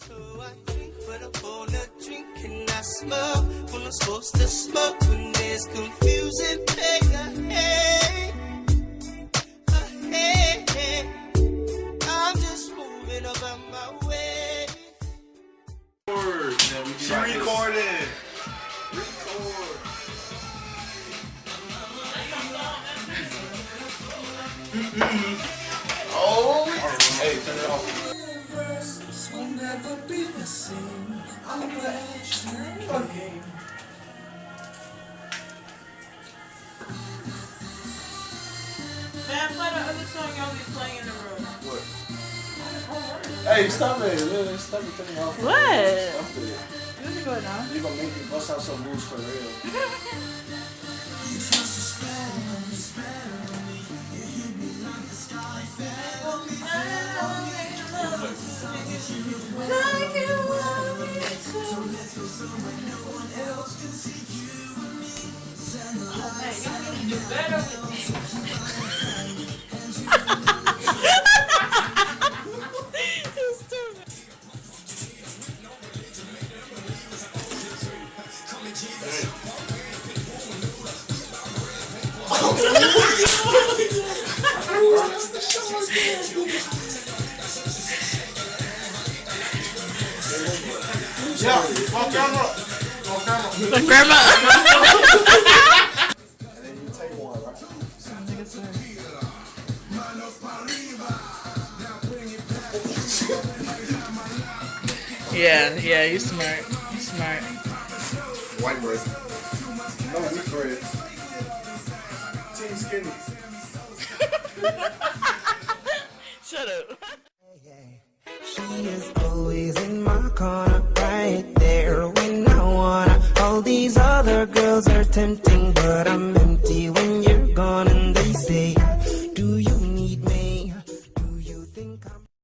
So I drink, but I wanna drink and I smoke when I'm supposed to smoke when there's confusion. Hey, hey, hey. I'm just moving about my way. She recorded. Oh, hey, turn it off. Will never be the same. I'm glad you're again. Man, play the other song y'all be playing in the room. What? Hey, stop it. Stop it. Turn it off. What? Stop it. You can go now. You're gonna make me bust out some moves for real. Yeah, on camera. On camera. On camera. And then you take one, right? Yeah, you smart. You smart. White bread. No, wheat bread. Team skinny. Shut up. She is always in my corner, right there when I wanna. All these other girls are tempting, but I'm empty when you're gone, and they say